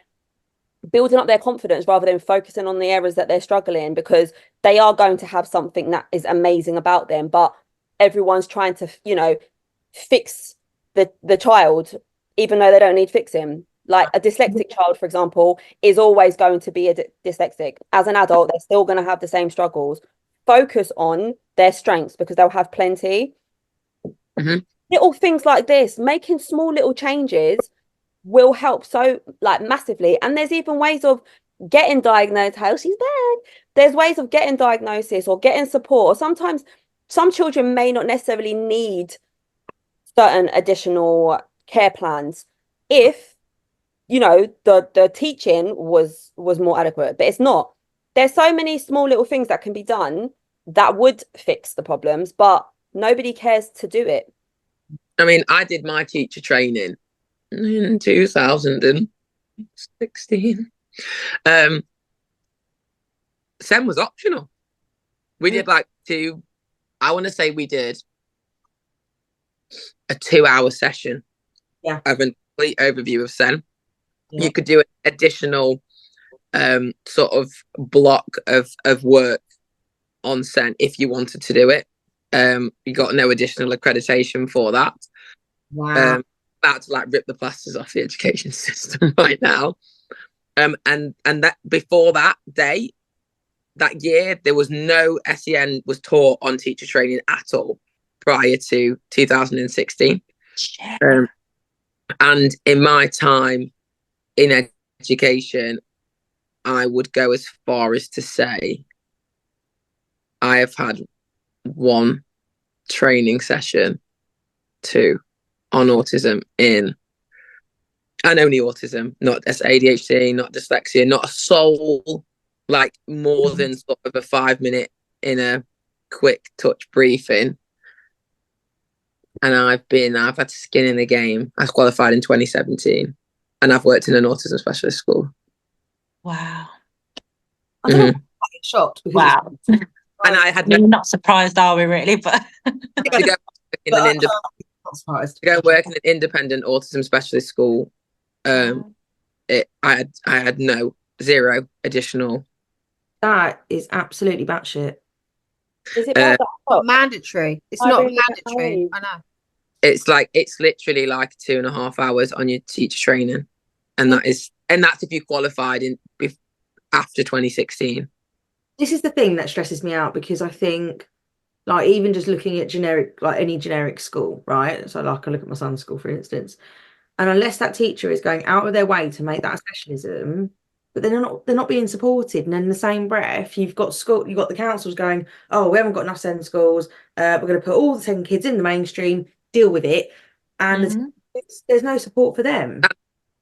building up their confidence rather than focusing on the areas that they're struggling, because they are going to have something that is amazing about them, but everyone's trying to, fix the child, even though they don't need fixing. Like a dyslexic child, for example, is always going to be a dyslexic. As an adult, they're still going to have the same struggles. Focus on their strengths, because they'll have plenty. Little things like this, making small little changes will help so, like, massively. And there's even ways of getting diagnosed. How she's bad. There's ways of getting diagnosis or getting support. Or sometimes some children may not necessarily need certain additional care plans if the teaching was more adequate, but it's not. There's so many small little things that can be done that would fix the problems, but nobody cares to do it. I mean, I did my teacher training in 2016. SEN was optional. We did I want to say we did a 2-hour session of a complete overview of SEN. you could do an additional sort of block of work on SEN if you wanted to do it. You got no additional accreditation for that. Wow. About to like rip the plasters off the education system right now. And that before that day, that year, there was no SEN was taught on teacher training at all prior to 2016. And in my time in education, I would go as far as to say I have had one training session, two on autism and only autism, not ADHD, not dyslexia, not a soul, like more than sort of a 5 minute in a quick touch briefing. And I've had skin in the game. I qualified in 2017 and I've worked in an autism specialist school. Wow. I don't know, I get shocked because wow. And I had We're not surprised, are we really? But to go work in an independent autism specialist school. I had zero additional. That is absolutely batshit. Is it bad mandatory? It's not mandatory. I know. It's literally like 2.5 hours on your teacher training, and that's if you qualified after 2016. This is the thing that stresses me out, because I think, like, even just looking at any generic school, right? So like I look at my son's school, for instance, and unless that teacher is going out of their way to make that a specialism, but they're not being supported. And then in the same breath, you've got the councils going, oh, we haven't got enough SEND schools, we're going to put all the SEND kids in the mainstream, deal with it. And there's no support for them.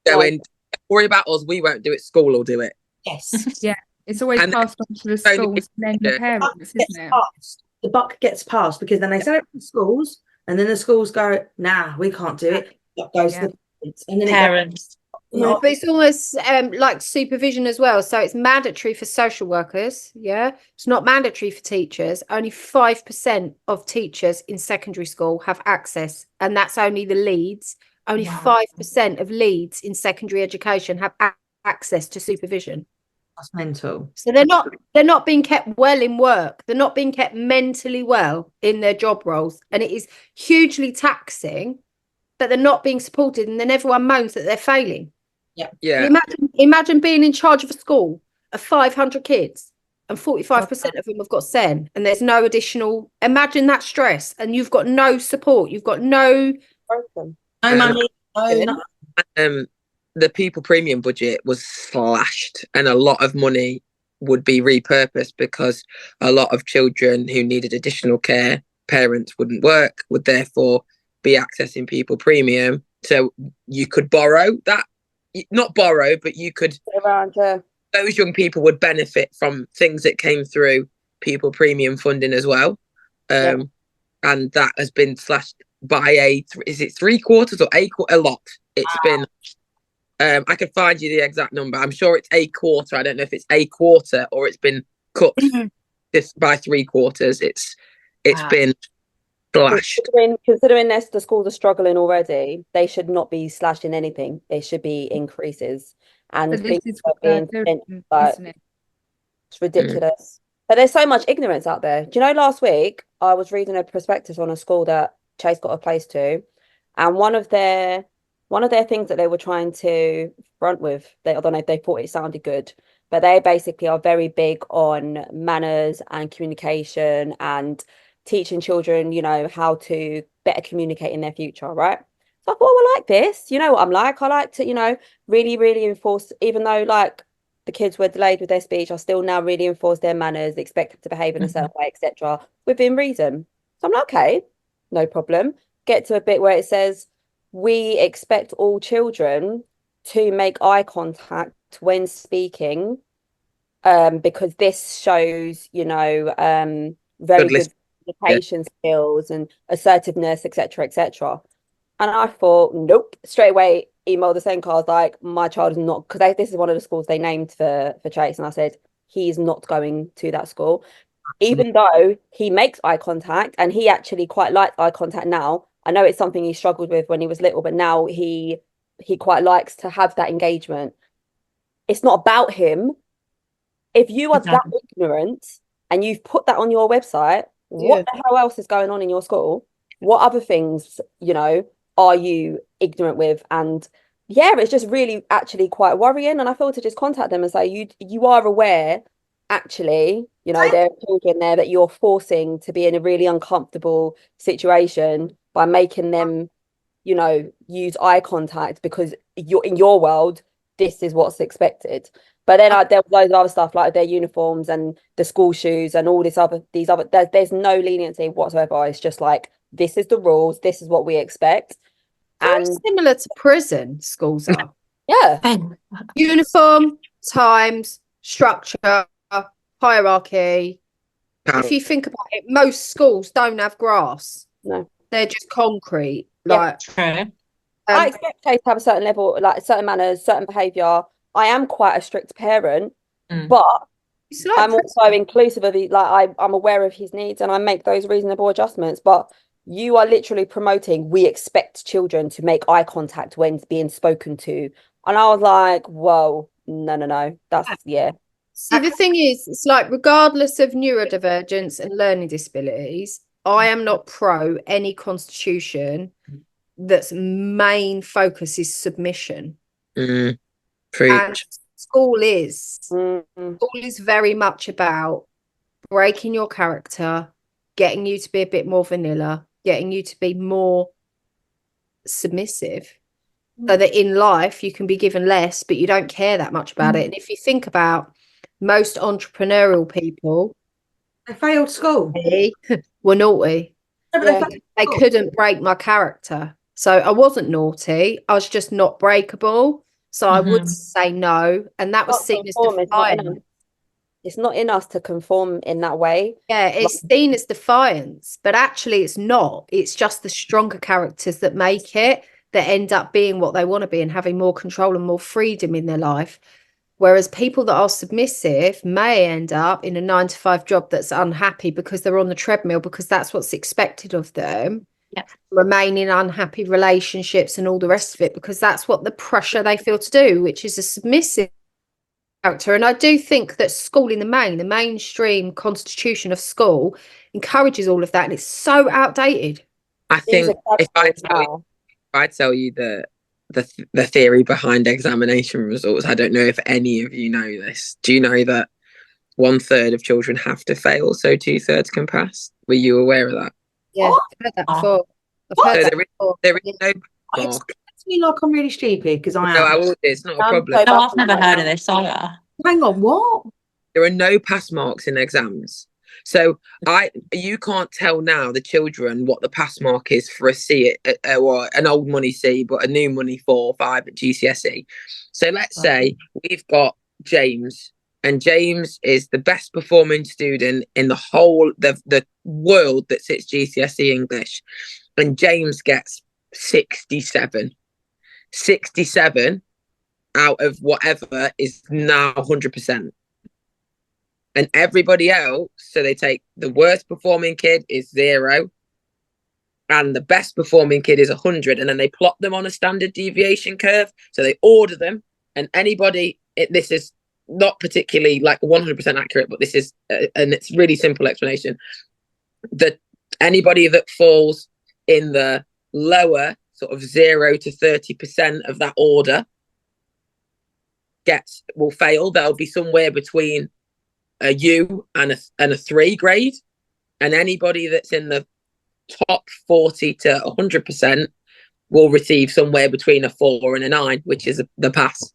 Going, worry about us, we won't do it, school will do it. Yes. Yeah, it's always passed on to the schools and then the parents, isn't it? The buck gets passed, because then they send it to the schools, and then the schools go, nah, we can't do it. That goes to the parents, and then parents. But it's almost like supervision as well. So it's mandatory for social workers. Yeah, it's not mandatory for teachers. Only 5% of teachers in secondary school have access, and that's only the leads. Only 5% of leads in secondary education have access to supervision. That's mental. So they're not being kept well in work. They're not being kept mentally well in their job roles, and it is hugely taxing that they're not being supported, and then everyone moans that they're failing. Yeah. Imagine being in charge of a school of 500 kids and 45% of them have got SEN, and there's no additional. Imagine that stress, and you've got no support. You've got no money. The people premium budget was slashed, and a lot of money would be repurposed, because a lot of children who needed additional care, parents wouldn't work, would therefore be accessing people premium. So you could borrow that. Not borrow, but you could those young people would benefit from things that came through people premium funding as well. And that has been slashed by is it 3/4 or a lot? It's been I can find you the exact number. I'm sure it's a quarter. I don't know if it's a quarter or it's been cut this by 3/4. It's been slashed. Considering the schools are struggling already, they should not be slashing anything. They should be increases. And this is being isn't it? It's ridiculous. But there's so much ignorance out there. Do you know, last week I was reading a prospectus on a school that Chase got a place to, and one of their things that they were trying to front with, I don't know if they thought it sounded good, but they basically are very big on manners and communication and teaching children, how to better communicate in their future, right? So I thought, I like this. You know what I'm like? I like to, really, really enforce, even though like the kids were delayed with their speech, I still now really enforce their manners, expect them to behave in a certain way, etc., within reason. So I'm like, okay, no problem. Get to a bit where it says, we expect all children to make eye contact when speaking, because this shows, very good communication skills and assertiveness, etc., etc. And I thought, nope, straight away emailed the same cars like, my child is not, because this is one of the schools they named for Chase, and I said he is not going to that school, even though he makes eye contact and he actually quite likes eye contact now. I know it's something he struggled with when he was little, but now he he quite likes to have that engagement. It's not about him. If you are that ignorant and you've put that on your website, what the hell else is going on in your school? What other things, you know, are you ignorant with? And yeah, it's just really actually quite worrying. And I feel to just contact them and say, you are aware, actually, you know, there are children there that you're forcing to be in a really uncomfortable situation by making them, you know, use eye contact because you're in your world, this is what's expected. But then there was loads of other stuff like their uniforms and the school shoes and all these other there's no leniency whatsoever. It's just like, this is the rules, this is what we expect. Very And similar to prison schools are. yeah. Uniform, times, structure, hierarchy. If you think about it, most schools don't have grass. No. They're just concrete. Yeah. Like I expect Kay to have a certain level, like certain manners, certain behaviour. I am quite a strict parent, but I'm also inclusive of it. Like I'm aware of his needs and I make those reasonable adjustments. But you are literally promoting, we expect children to make eye contact when being spoken to. And I was like, whoa, no. That's, yeah. See, the thing is, it's like, regardless of neurodivergence and learning disabilities, I am not pro any constitution that's main focus is submission. And school is very much about breaking your character, getting you to be a bit more vanilla, getting you to be more submissive, so that in life you can be given less, but you don't care that much about it. And if you think about most entrepreneurial people, they failed school, were naughty. They couldn't break my character. So I wasn't naughty, I was just not breakable. So I would say no, and that was seen as defiance. It's not in us to conform in that way. Yeah, it's seen as defiance, but actually it's not. It's just the stronger characters that make it, that end up being what they want to be and having more control and more freedom in their life. Whereas people that are submissive may end up in a 9-to-5 job that's unhappy because they're on the treadmill, because that's what's expected of them. Remain in unhappy relationships and all the rest of it because that's what the pressure they feel to do, which is a submissive character. And I do think that school in the mainstream constitution of school encourages all of that, and it's so outdated. I think if I tell you the theory behind examination results, I don't know if any of you know this. Do you know that 1/3 of children have to fail so 2/3 can pass? Were you aware of that? Yeah, I've heard that before. There is no mark. It's me like I'm really stupid because I am. No, I will. It's not a problem. No, I've never heard of this either. Hang on, what? There are no pass marks in exams. So you can't tell now the children what the pass mark is for a C or an old money C, but a new money 4 or 5 at GCSE. So let's say we've got James, and James is the best performing student in the whole the world that sits GCSE English, and James gets 67 out of whatever is now 100%. And everybody else, so they take the worst performing kid is 0 and the best performing kid is 100, and then they plot them on a standard deviation curve. So they order them, and this is not particularly like 100% accurate, but this is and it's really simple explanation, that anybody that falls in the lower sort of 0 to 30% of that order will fail. They'll be somewhere between a U and a 3 grade, and anybody that's in the top 40 to 100% will receive somewhere between a 4 and a 9, which is the pass.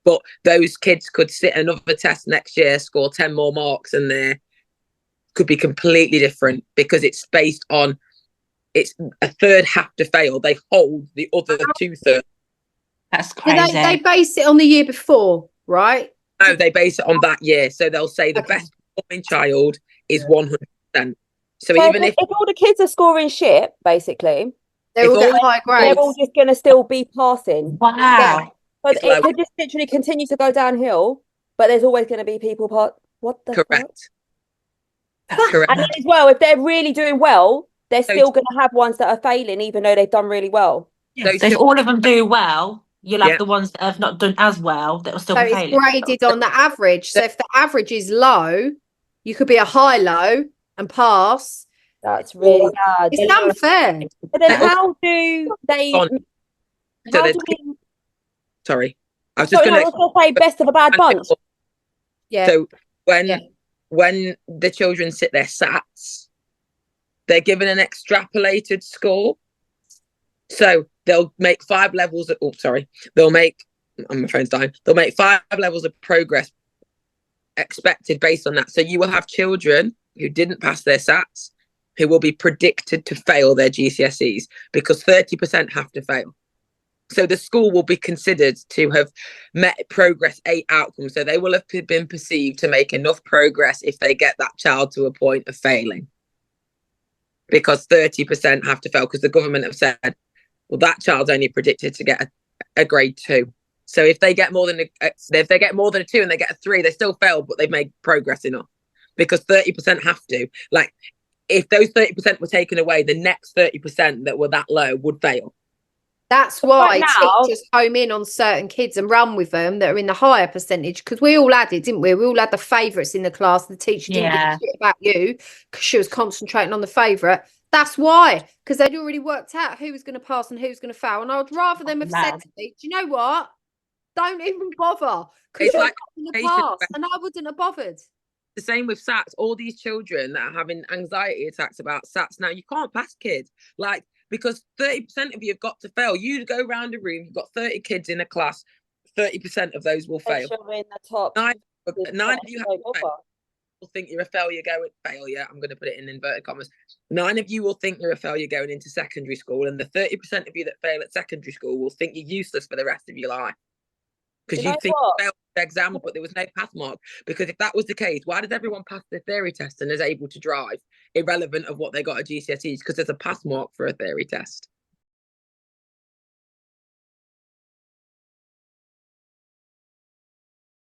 But those kids could sit another test next year, score 10 more marks, and they could be completely different because it's based on it's a third have to fail. They hold the other 2/3. That's crazy. They base it on the year before, right? No, they base it on that year. So they'll say the best performing child is 100%. So even if all the kids are scoring shit, basically, they're all getting high grades. They're all just going to still be passing. Wow. Yeah. But it could just literally continue to go downhill, but there's always going to be people what the correct. fuck? That's correct. And then as well, if they're really doing well, they're still going to have ones that are failing, even though they've done really well. So if all of them do well, you'll have Yeah. the ones that have not done as well that will still So be it's failing. graded on the average. So if the average is low, you could be a high low and pass. That's really bad. It's unfair. But then how do they? On. So How they- do we? Sorry, I was just Sorry, no, I going was going to say best of a bad bunch. Yeah. So Yeah. when the children sit their SATs, they're given an extrapolated score. So they'll make 5 levels of, they'll make, my phone's dying. They'll make 5 levels of progress expected based on that. So you will have children who didn't pass their SATs who will be predicted to fail their GCSEs because 30% have to fail. So the school will be considered to have met progress 8 outcomes. So they will have been perceived to make enough progress if they get that child to a point of failing. Because 30% have to fail, because the government have said, well, that child's only predicted to get a grade 2. So if they get more than a 2 and they get a 3, they still fail, but they've made progress enough. Because 30% have to. Like, if those 30% were taken away, the next 30% that were that low would fail. That's why Right now- teachers home in on certain kids and run with them that are in the higher percentage, because we all had it, didn't we? We all had the favourites in the class. The teacher didn't give a shit about you because she was concentrating on the favourite. That's why, because they'd already worked out who was going to pass and who was going to fail. And I would rather them have said to me, do you know what? Don't even bother, because you're like not going to pass. And I wouldn't have bothered. The same with SATs. All these children that are having anxiety attacks about SATs now, you can't pass kids. Like, because 30% of you have got to fail. You go around a room, you've got 30 kids in a class, 30% of those will fail. In the top. Nine of you will think you're a failure going failure. I'm going to put it in inverted commas. 9 of you will think you're a failure going into secondary school, and the 30% of you that fail at secondary school will think you're useless for the rest of your life. Because you think you failed the exam, but there was no pass mark. Because if that was the case, why does everyone pass the theory test and is able to drive, irrelevant of what they got at GCSEs? Because there's a pass mark for a theory test.